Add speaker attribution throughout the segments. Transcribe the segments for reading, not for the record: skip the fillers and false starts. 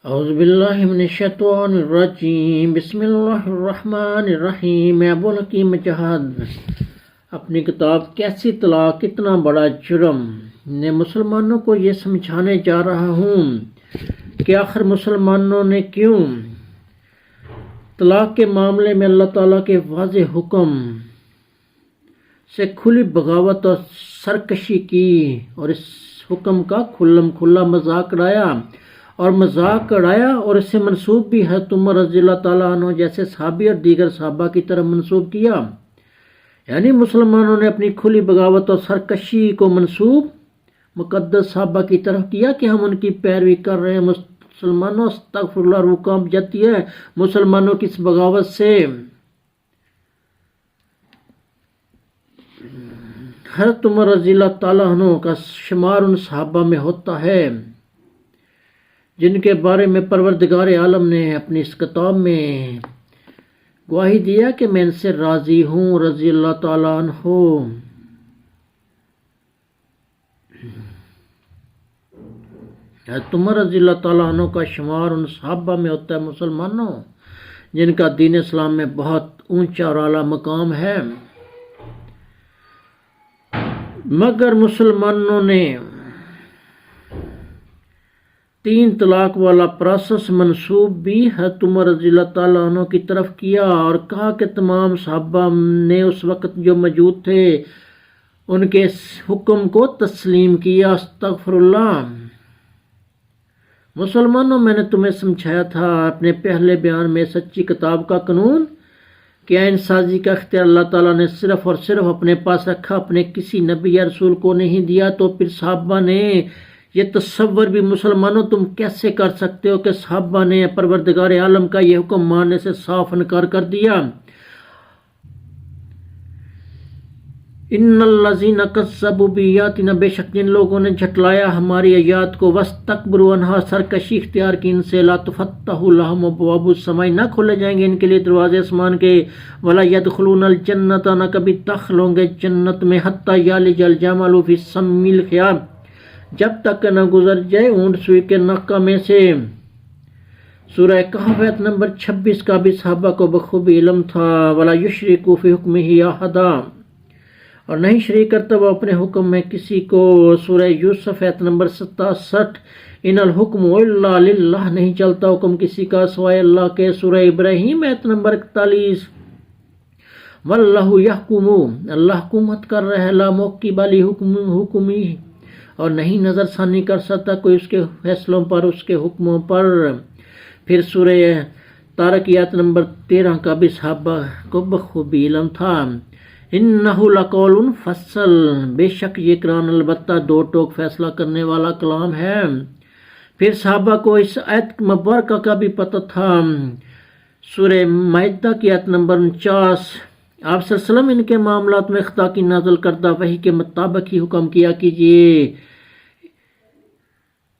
Speaker 1: اعوذ باللہ من الشیطان الرجیم بسم اللہ الرحمن الرحیم ابو الحکیم جہاد اپنی کتاب کیسی طلاق کتنا بڑا جرم نے مسلمانوں کو یہ سمجھانے جا رہا ہوں کہ آخر مسلمانوں نے کیوں طلاق کے معاملے میں اللہ تعالیٰ کے واضح حکم سے کھلی بغاوت اور سرکشی کی اور اس حکم کا کھلم کھلا مذاق اڑایا اور اسے منسوب بھی ہے عمر رضی اللہ تعالیٰ عنہ جیسے صحابی اور دیگر صحابہ کی طرف منسوب کیا، یعنی مسلمانوں نے اپنی کھلی بغاوت اور سرکشی کو منسوب مقدس صحابہ کی طرف کیا کہ ہم ان کی پیروی کر رہے ہیں۔ مسلمانوں استغفر اللہ، روح کانپ جاتی ہے مسلمانوں کی اس بغاوت سے۔ حضرت عمر رضی اللہ تعالیٰ عنہ کا شمار ان صحابہ میں ہوتا ہے جن کے بارے میں پروردگار عالم نے اپنی اس کتاب میں گواہی دیا کہ میں ان سے راضی ہوں رضی اللہ تعالیٰ عنہ۔ حضرت عمر رضی اللہ تعالیٰ عنہ کا شمار ان صحابہ میں ہوتا ہے مسلمانوں جن کا دین اسلام میں بہت اونچا اور اعلیٰ مقام ہے، مگر مسلمانوں نے 3 طلاق والا پروسیس منسوب بھی حضرت عمر رضی اللہ تعالیٰ عنہ کی طرف کیا اور کہا کہ تمام صحابہ نے اس وقت جو موجود تھے ان کے اس حکم کو تسلیم کیا۔ استغفر اللہ۔ مسلمانوں، میں نے تمہیں سمجھایا تھا اپنے پہلے بیان میں سچی کتاب کا قانون کہ آئین سازی کا اختیار اللہ تعالیٰ نے صرف اور صرف اپنے پاس رکھا، اپنے کسی نبی یا رسول کو نہیں دیا۔ تو پھر صحابہ نے یہ تصور بھی مسلمانوں تم کیسے کر سکتے ہو کہ صحابہ نے پروردگار عالم کا یہ حکم ماننے سے صاف انکار کر دیا۔ ان الذین کذبوا بآیاتنا، بے شک جن لوگوں نے جھٹلایا ہماری آیات کو، واستکبروا عنہا، سرکشی اختیار کی ان سے، لا تفتح لهم ابواب السماء، نہ کھولے جائیں گے ان کے لیے دروازے آسمان کے، ولا يدخلون الجنۃ، نہ کبھی داخل ہوں گے جنت میں، حتی یلج الجمل فی السم الخیاط، جب تک نہ گزر جائے اونٹ سوئی کے ناکہ میں سے۔ سورہ کہف آیت نمبر 26 کا بھی صحابہ کو بخوبی علم تھا۔ ولا یشرکوا فی حکمہ احدا، اور نہیں شریک کرتا وہ اپنے حکم میں کسی کو۔ سورہ یوسف آیت نمبر 67، ان الحکم الا للہ، نہیں چلتا حکم کسی کا سوائے اللہ کے۔ سورہ ابراہیم آیت نمبر 41، واللہ یحکم، اللہ حکومت کر رہا ہے، لا معقب لحکمہ، اور نہیں نظر ثانی کر سکتا کوئی اس کے فیصلوں پر، اس کے حکموں پر۔ پھر سورہ طارق آیت نمبر 13 کا بھی صحابہ کو بخوبی علم تھا۔ انہ لقول فصل، بے شک یہ قرآن البتہ 2 ٹوک فیصلہ کرنے والا کلام ہے۔ پھر صحابہ کو اس آیت مبارکہ کا بھی پتہ تھا۔ سورہ مائدہ کی آیت نمبر 49، آپ صلی اللہ علیہ وسلم ان کے معاملات میں خدا کی نازل کردہ وحی کے مطابق ہی حکم کیا کیجیے،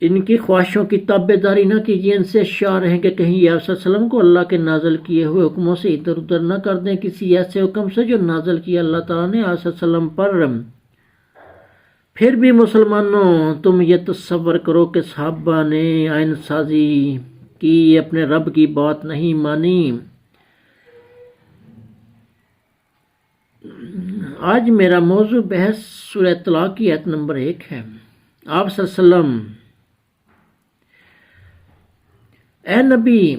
Speaker 1: ان کی خواہشوں کی تابع داری نہ کیجیے، ان سے شاہ رہیں کہ کہیں یہ آپ صلی اللہ علیہ وسلم کو اللہ کے نازل کیے ہوئے حکموں سے ادھر ادھر نہ کر دیں، کسی ایسے حکم سے جو نازل کیا اللہ تعالیٰ نے آپ صلی اللہ علیہ وسلم پر۔ پھر بھی مسلمانوں تم یہ تصور کرو کہ صحابہ نے آئین سازی کی، اپنے رب کی بات نہیں مانی۔ آج میرا موضوع بحث سورہ طلاق کی آیت نمبر 1 ہے۔ آپ صلی اللہ علیہ وسلم، اے نبی،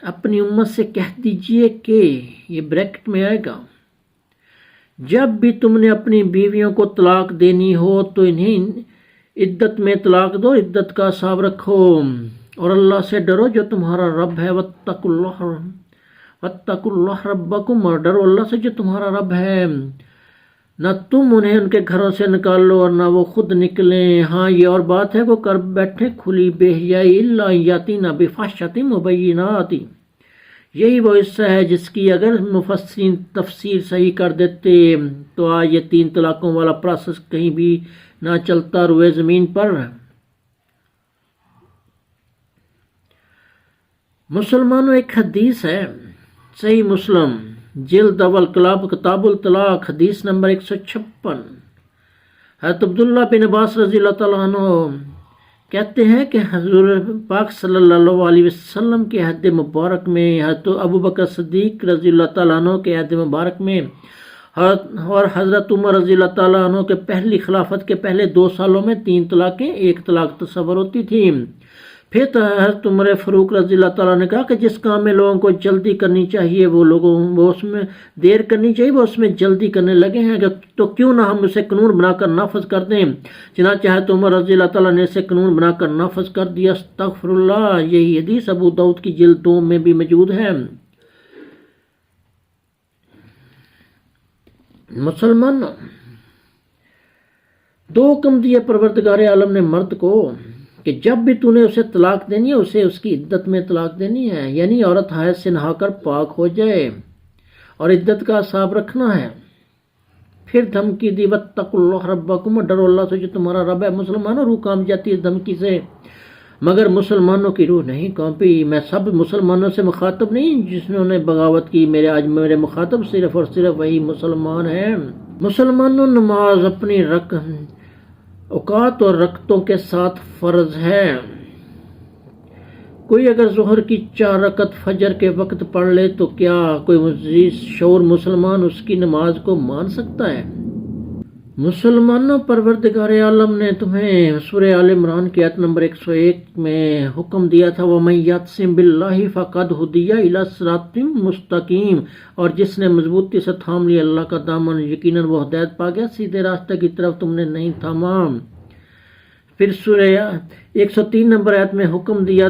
Speaker 1: اپنی امت سے کہہ دیجئے کہ، یہ بریکٹ میں آئے گا، جب بھی تم نے اپنی بیویوں کو طلاق دینی ہو تو انہیں عدت میں طلاق دو، عدت کا حساب رکھو اور اللہ سے ڈرو جو تمہارا رب ہے۔ واتقوا اللہ ربکم، اور ڈرو اللہ سے جو تمہارا رب ہے۔ نہ تم انہیں ان کے گھروں سے نکال لو اور نہ وہ خود نکلیں۔ ہاں یہ اور بات ہے وہ کر بیٹھے کھلی بے حیائی، الا یاتینا بفاحشۃ مبینۃ، یہی وہ حصہ ہے جس کی اگر مفسرین تفسیر صحیح کر دیتے تو آج یہ 3 طلاقوں والا پروسیس کہیں بھی نہ چلتا روئے زمین پر۔ مسلمانوں، ایک حدیث ہے صحیح مسلم جلد اول کتاب الطلاق، حدیث نمبر 156، حضرت عبداللہ بن عباس رضی اللہ تعالیٰ عنہ کہتے ہیں کہ حضور پاک صلی اللہ علیہ وسلم کے عہد مبارک میں حضرت ابو بکر صدیق رضی اللہ تعالیٰ عنہ کے عہد مبارک میں اور حضرت عمر رضی اللہ تعالیٰ عنہ کے پہلی خلافت کے پہلے 2 سالوں میں 3 طلاقیں، 1 طلاق تصور ہوتی تھی۔ پھر حضرت عمر فاروق رضی اللہ تعالیٰ نے کہا کہ جس کام میں لوگوں کو جلدی کرنی چاہیے وہ اس میں دیر کرنی چاہیے، وہ اس میں جلدی کرنے لگے ہیں، تو کیوں نہ ہم اسے قانون بنا کر نافذ کر دیں۔ چنانچہ حضرت عمر رضی اللہ تعالیٰ نے اسے قانون بنا کر نافذ کر دیا۔ استغفر اللہ، یہی حدیث ابو داؤد کی جلد 2 میں بھی موجود ہے۔ مسلمان 2 حکم دیے پروردگار عالم نے مرد کو کہ جب بھی تو نے اسے طلاق دینی ہے اسے اس کی عدت میں طلاق دینی ہے، یعنی عورت حیض سے نہا کر پاک ہو جائے اور عدت کا حساب رکھنا ہے۔ پھر دھمکی دی، واتقوا اللہ ربکم، ڈرو اللہ سے جو تمہارا رب ہے۔ مسلمانوں روح کانپ جاتی ہے دھمکی سے، مگر مسلمانوں کی روح نہیں کانپی۔ میں سب مسلمانوں سے مخاطب نہیں جنہوں نے بغاوت کی، میرے مخاطب صرف اور صرف وہی مسلمان ہیں۔ مسلمانوں نماز اپنی اوقات اور رکعتوں کے ساتھ فرض ہے۔ کوئی اگر ظہر کی 4 رکعت فجر کے وقت پڑھ لے تو کیا کوئی مزید شعور مسلمان اس کی نماز کو مان سکتا ہے؟ مسلمانوں، پروردگار عالم نے تمہیں سورہ آل عمران کی آیت نمبر 101 میں حکم دیا تھا، وَمَن يَعْتَصِم بِاللَّهِ فَقَدْ هُدِيَ إِلَىٰ صِرَاطٍ مُسْتَقِيمٍ، اور جس نے مضبوطی سے تھام لیا اللہ کا دامن یقیناً وہ ہدایت پا گیا، سیدھے راستے کی طرف تم نے نہیں تھاما۔ پھر سورہ 103 نمبر آیت میں حکم دیا،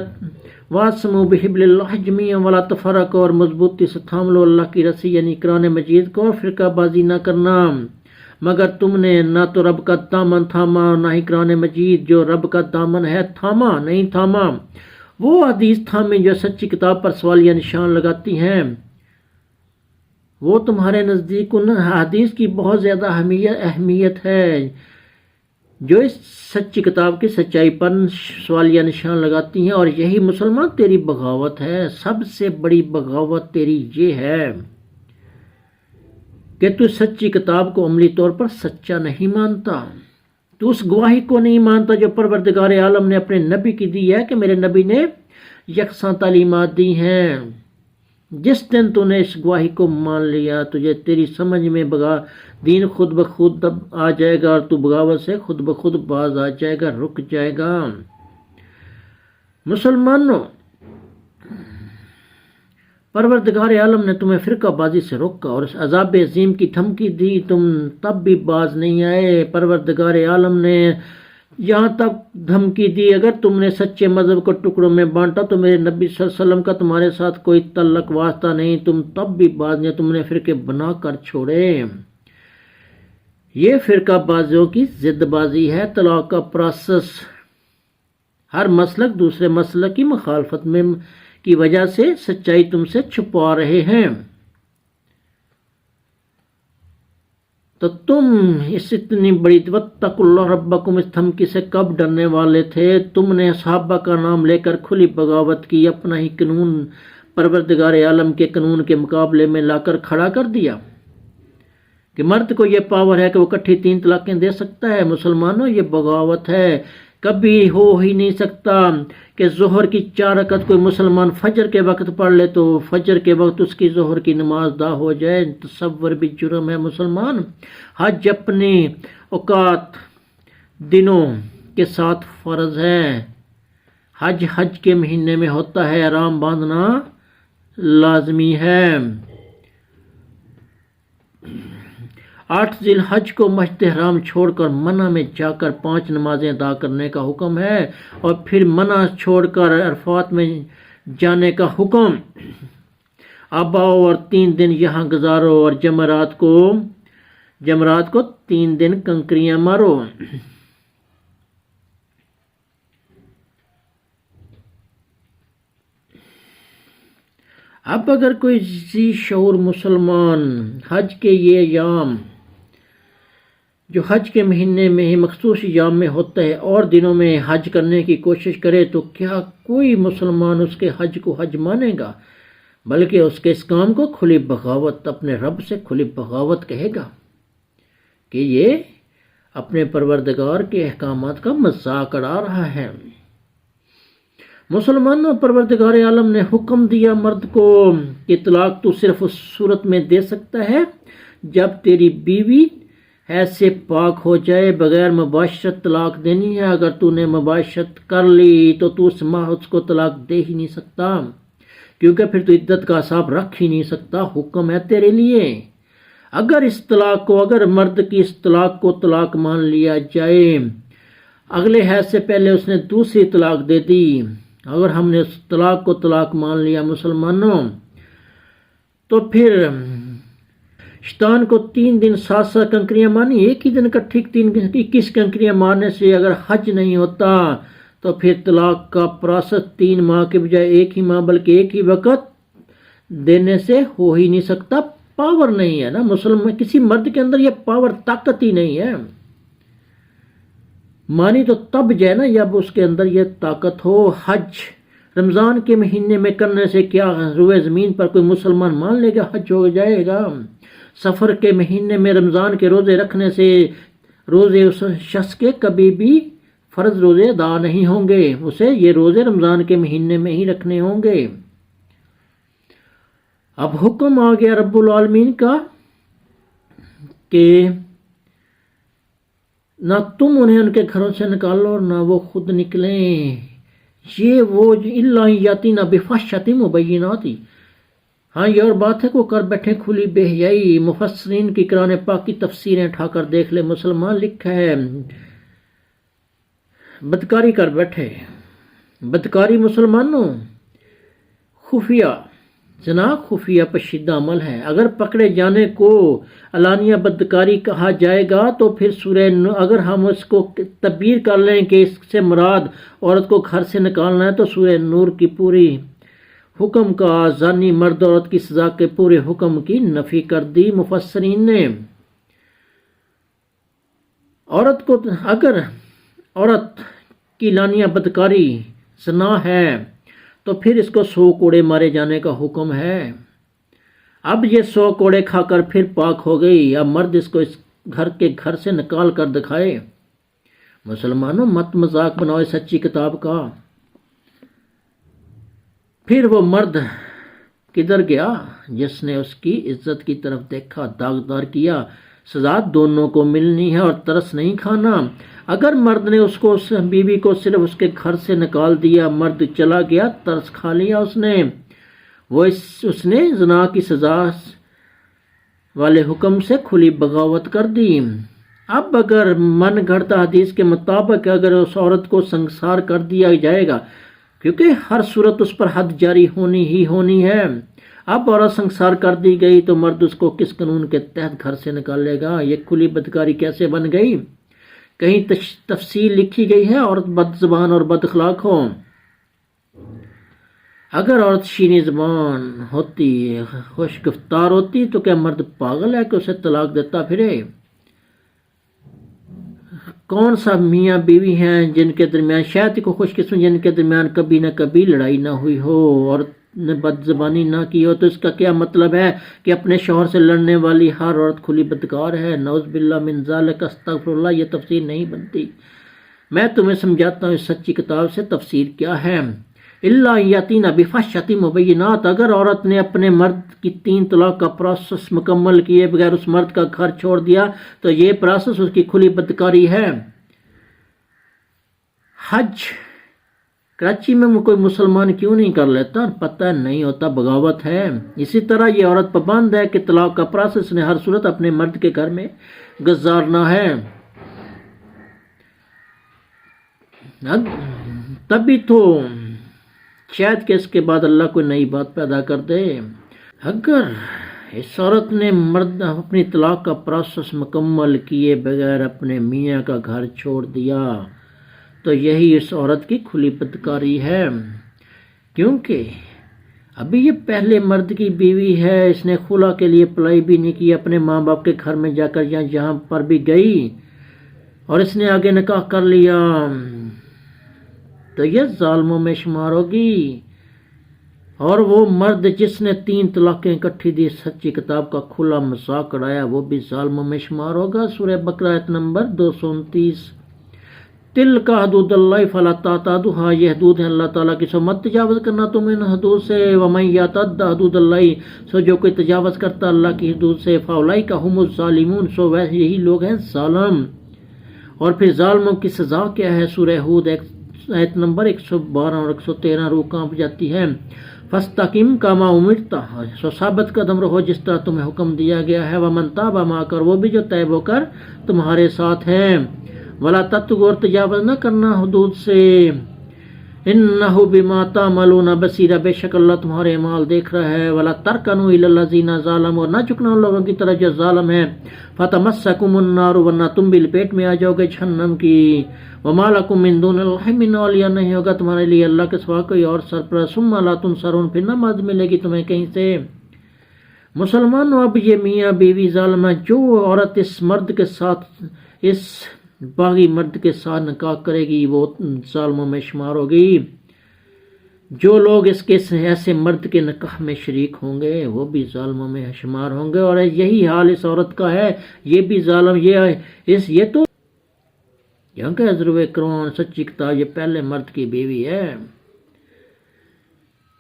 Speaker 1: وَاعْتَصِمُوا بِحَبْلِ اللَّهِ جَمِيعًا وَلَا تَفَرَّقُوا، اور مضبوطی سے تھام لو اللہ کی رسی یعنی قرآن مجید کو، اور فرقہ بازی نہ کرنا۔ مگر تم نے نہ تو رب کا دامن تھاما، نہ ہی قرآن مجید جو رب کا دامن ہے نہیں تھاما۔ وہ حدیث تھامی جو سچی کتاب پر سوالیہ نشان لگاتی ہیں، وہ تمہارے نزدیک ان حدیث کی بہت زیادہ اہمیت ہے جو اس سچی کتاب کی سچائی پر سوالیہ نشان لگاتی ہیں، اور یہی مسلمان تیری بغاوت ہے۔ سب سے بڑی بغاوت تیری یہ ہے کہ تو سچی کتاب کو عملی طور پر سچا نہیں مانتا، تو اس گواہی کو نہیں مانتا جو پروردگار عالم نے اپنے نبی کی دی ہے کہ میرے نبی نے یکساں تعلیمات دی ہیں۔ جس دن تو نے اس گواہی کو مان لیا تجھے تیری سمجھ میں دین خود بخود آ جائے گا، اور تو بغاوت سے خود بخود باز آ جائے گا، رک جائے گا۔ مسلمانوں، پروردگار عالم نے تمہیں فرقہ بازی سے روکا اور اس عذاب عظیم کی دھمکی دی، تم تب بھی باز نہیں آئے۔ پروردگار عالم نے یہاں تک دھمکی دی، اگر تم نے سچے مذہب کو ٹکڑوں میں بانٹا تو میرے نبی صلی اللہ علیہ وسلم کا تمہارے ساتھ کوئی تعلق واسطہ نہیں، تم تب بھی باز نہیں، تم نے فرقے بنا کر چھوڑے۔ یہ فرقہ بازیوں کی ضد بازی ہے، طلاق کا پروسیس۔ ہر مسلک دوسرے مسلک کی مخالفت میں کی وجہ سے سچائی تم سے چھپا رہے ہیں، تو تم اس اتنی بڑی واتقوا اللہ ربکم اس دھمکی سے کب ڈرنے والے تھے؟ تم نے صحابہ کا نام لے کر کھلی بغاوت کی، اپنا ہی قانون پروردگار عالم کے قانون کے مقابلے میں لا کر کھڑا کر دیا کہ مرد کو یہ پاور ہے کہ وہ اکٹھی 3 طلاقیں دے سکتا ہے۔ مسلمانوں، یہ بغاوت ہے، کبھی ہو ہی نہیں سکتا کہ ظہر کی 4 رکعت کوئی مسلمان فجر کے وقت پڑھ لے تو فجر کے وقت اس کی ظہر کی نماز ادا ہو جائے، تصور بھی جرم ہے۔ مسلمان، حج اپنے اوقات دنوں کے ساتھ فرض ہے۔ حج کے مہینے میں ہوتا ہے، احرام باندھنا لازمی ہے۔ 8 ذی الحج کو مسجد حرام چھوڑ کر منع میں جا کر 5 نمازیں ادا کرنے کا حکم ہے، اور پھر منع چھوڑ کر عرفات میں جانے کا حکم۔ اب آؤ اور 3 دن یہاں گزارو، اور جمرات کو 3 دن کنکریاں مارو۔ اب اگر کوئی ذی شعور مسلمان حج کے یہ ایام جو حج کے مہینے میں ہی مخصوص ایام میں ہوتا ہے اور دنوں میں حج کرنے کی کوشش کرے تو کیا کوئی مسلمان اس کے حج کو حج مانے گا؟ بلکہ اس کے اس کام کو کھلی بغاوت، اپنے رب سے کھلی بغاوت کہے گا کہ یہ اپنے پروردگار کے احکامات کا مذاق اڑا رہا ہے۔ مسلمانوں، پروردگار عالم نے حکم دیا مرد کو کہ طلاق تو صرف اس صورت میں دے سکتا ہے جب تیری بیوی حیض سے پاک ہو جائے، بغیر مباشرت طلاق دینی ہے۔ اگر تو نے مباشرت کر لی تو اس ماہ اس کو طلاق دے ہی نہیں سکتا، کیونکہ پھر تو عدت کا حساب رکھ ہی نہیں سکتا، حکم ہے تیرے لیے۔ اگر مرد کی اس طلاق کو طلاق مان لیا جائے، اگلے حیض سے پہلے اس نے دوسری طلاق دے دی، اگر ہم نے اس طلاق کو طلاق مان لیا مسلمانوں، تو پھر شیطان کو 3 دن 7 کنکریاں مانی، ایک ہی دن کٹھی 21 کنکریاں مارنے سے اگر حج نہیں ہوتا تو پھر طلاق کا پروسیس 3 ماہ کے بجائے ایک ہی ماہ بلکہ ایک ہی وقت دینے سے ہو ہی نہیں سکتا۔ پاور نہیں ہے نا مسلمان، کسی مرد کے اندر یہ پاور، طاقت ہی نہیں ہے۔ مانی تو تب جائے نا جب اس کے اندر یہ طاقت ہو۔ حج رمضان کے مہینے میں کرنے سے کیا روئے زمین پر کوئی مسلمان مان لے گا حج ہو جائے گا؟ سفر کے مہینے میں رمضان کے روزے رکھنے سے روزے اس شخص کے کبھی بھی فرض روزے ادا نہیں ہوں گے، اسے یہ روزے رمضان کے مہینے میں ہی رکھنے ہوں گے۔ اب حکم آ گیا رب العالمین کا کہ نہ تم انہیں ان کے گھروں سے نکالو اور نہ وہ خود نکلیں، یہ وہ الا یاتینا بفاحشۃ مبینات۔ ہاں یہ اور بات ہے کو کر بیٹھے کھلی بے حیائی۔ مفسرین کی قرآن پاک کی تفسیریں اٹھا کر دیکھ لے مسلمان، لکھا ہے بدکاری کر بیٹھے۔ بدکاری مسلمانوں خفیہ زنا، خفیہ پشیدہ عمل ہے۔ اگر پکڑے جانے کو علانیہ بدکاری کہا جائے گا تو پھر اگر ہم اس کو تعبیر کر لیں کہ اس سے مراد عورت کو گھر سے نکالنا ہے تو سورہ نور کی پوری حکم کا زانی مرد عورت کی سزا کے پورے حکم کی نفی کر دی مفسرین نے۔ اگر عورت کی لانیہ بدکاری زنا ہے تو پھر اس کو 100 کوڑے مارے جانے کا حکم ہے۔ اب یہ 100 کوڑے کھا کر پھر پاک ہو گئی، اب مرد اس کو اس گھر سے نکال کر دکھائے۔ مسلمانوں مت مذاق بناؤ سچی کتاب کا۔ پھر وہ مرد کدھر گیا جس نے اس کی عزت کی طرف دیکھا، داغدار کیا، سزا دونوں کو ملنی ہے اور ترس نہیں کھانا۔ اگر مرد نے اس بیوی کو صرف اس کے گھر سے نکال دیا، مرد چلا گیا، ترس کھا لیا اس نے زنا کی سزا والے حکم سے کھلی بغاوت کر دی۔ اب اگر من گھڑتا حدیث کے مطابق اگر اس عورت کو سنسار کر دیا جائے گا، کیونکہ ہر صورت اس پر حد جاری ہونی ہے، اب عورت سنسار کر دی گئی تو مرد اس کو کس قانون کے تحت گھر سے نکالے گا؟ یہ کھلی بدکاری کیسے بن گئی؟ کہیں تفصیل لکھی گئی ہے عورت بد زبان اور بد اخلاق ہو؟ اگر عورت شیریں زبان ہوتی، خوش گفتار ہوتی تو کیا مرد پاگل ہے کہ اسے طلاق دیتا پھرے؟ کون سا میاں بیوی ہیں جن کے درمیان، شاید کو خوش قسم جن کے درمیان کبھی نہ کبھی لڑائی نہ ہوئی ہو اور نے بد زبانی نہ کی ہو؟ تو اس کا کیا مطلب ہے کہ اپنے شوہر سے لڑنے والی ہر عورت کھلی بدکار ہے؟ نعوذ باللہ من ذالک، استغفر اللہ، یہ تفسیر نہیں بنتی۔ میں تمہیں سمجھاتا ہوں اس سچی کتاب سے تفسیر کیا ہے۔ الا یاتینا بفاحشۃ مبینات، اگر عورت نے اپنے مرد کی 3 طلاق کا پروسیس مکمل کیے بغیر اس مرد کا گھر چھوڑ دیا تو یہ پروسیس اس کی کھلی بدکاری ہے۔ حج کراچی میں کوئی مسلمان کیوں نہیں کر لیتا؟ پتہ نہیں ہوتا، بغاوت ہے۔ اسی طرح یہ عورت پابند ہے کہ طلاق کا پروسیس نے ہر صورت اپنے مرد کے گھر میں گزارنا ہے۔ تبھی تو شاید کہ اس کے بعد اللہ کوئی نئی بات پیدا کر دے۔ اگر اس عورت نے مرد اپنی طلاق کا پروسیس مکمل کیے بغیر اپنے میاں کا گھر چھوڑ دیا تو یہی اس عورت کی کھلی بدکاری ہے، کیونکہ ابھی یہ پہلے مرد کی بیوی ہے، اس نے خلا کے لیے اپلائی بھی نہیں کی، اپنے ماں باپ کے گھر میں جا کر جہاں پر بھی گئی اور اس نے آگے نکاح کر لیا تو یہ ظالموں میں شمار ہوگی۔ اور وہ مرد جس نے 3 طلاقیں اکٹھی دی، سچی کتاب کا کھلا مذاق اڑایا، وہ بھی ظالموں میں شمار ہوگا۔ سورہ بقرہ آیت نمبر 229۔ تلک حدود اللہ فلا تعتدوها، یہ حدود ہیں اللہ تعالیٰ کی، سو مت تجاوز کرنا تم ان حدود سے. ومن یعتد حدود اللہ، سو جو کوئی تجاوز کرتا اللہ کی حدود سے، فاولئک هم الظالمون، سو ویسے یہی لوگ ہیں ظالم. اور پھر ظالموں کی سزا کیا ہے؟ سورہ ہود آیت نمبر 112 اور 113 روح کانپ جاتی ہے. فاستقم کما امرت، سو ثابت قدم رہو جس طرح تمہیں حکم دیا گیا ہے. ومن تاب معک، وہ بھی جو تیب ہو کر تمہارے ساتھ ہیں. ولا تطغوا، اور تجاوز نہ کرنا حدود سے. انہ بما تعملون بصیر، بے شک اللہ تمہارے اعمال دیکھ رہا ہے. ولا ترکنوا الی الذین ظلموا، اور نہ جھکنا ان لوگوں کی طرف جو ظالم ہیں. فتمسکم النار، ورنہ تم بھی لپیٹ میں آ جاؤ گے جہنم کی. وما لکم من دون اللہ من اولیاء، نہیں ہوگا تمہارے لیے اللہ کے سوا کوئی اور سرپرست. ثم لا تنصرون، پھر نہ مدد ملے گی تمہیں کہیں سے. مسلمانوں، اب یہ میاں بیوی ظالم ہے. جو عورت اس مرد کے ساتھ، اس باغی مرد کے ساتھ نکاح کرے گی، وہ ظالموں میں شمار ہوگی. جو لوگ اس کے ایسے مرد کے نکاح میں شریک ہوں گے وہ بھی ظالموں میں شمار ہوں گے. اور یہی حال اس عورت کا ہے، یہ بھی ظالم. یہ تو کہ حضرت قرآن سچی کتاب، یہ پہلے مرد کی بیوی ہے.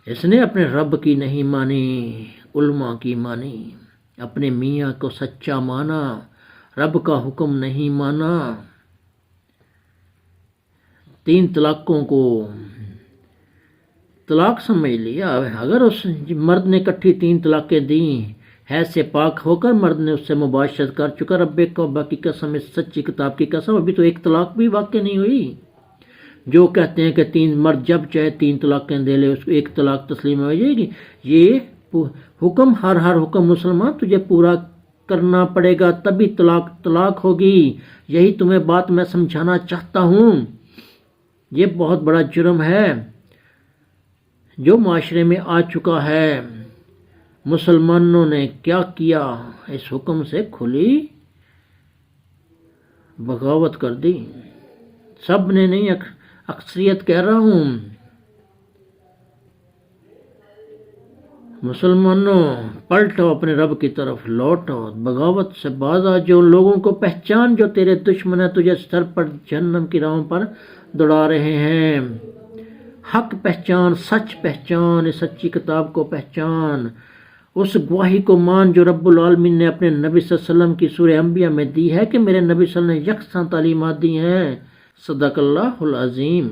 Speaker 1: اس نے اپنے رب کی نہیں مانی، علماء کی مانی. اپنے میاں کو سچا مانا، رب کا حکم نہیں مانا. 3 طلاقوں کو طلاق سمجھ لیا. اگر اس مرد نے اکٹھی 3 طلاقیں دیں، حیض سے پاک ہو کر مرد نے اس سے مباشرت کر چکا، رب کعبہ کی قسم، اس سچی کتاب کی قسم، ابھی تو 1 طلاق بھی واقع نہیں ہوئی. جو کہتے ہیں کہ 3 مرد جب چاہے 3 طلاقیں دے لے، اس کو 1 طلاق تسلیم ہو جائے گی. یہ حکم، ہر حکم مسلمان تجھے پورا کرنا پڑے گا، تبھی طلاق ہوگی. یہی تمہیں بات میں سمجھانا چاہتا ہوں. یہ بہت بڑا جرم ہے جو معاشرے میں آ چکا ہے. مسلمانوں نے کیا کیا؟ اس حکم سے کھلی بغاوت کر دی. سب نے نہیں، اکثریت کہہ رہا ہوں. مسلمانوں، پلٹو، اپنے رب کی طرف لوٹو، بغاوت سے باز آ. جو لوگوں کو پہچان جو تیرے دشمن ہیں، تجھے سر پر جہنم کی راہوں پر دوڑا رہے ہیں. حق پہچان، سچ پہچان، اس سچی کتاب کو پہچان. اس گواہی کو مان جو رب العالمین نے اپنے نبی صلی اللہ علیہ وسلم کی سورہ انبیاء میں دی ہے کہ میرے نبی صلی اللہ علیہ وسلم نے یکساں تعلیمات دی ہیں. صدق اللہ العظیم.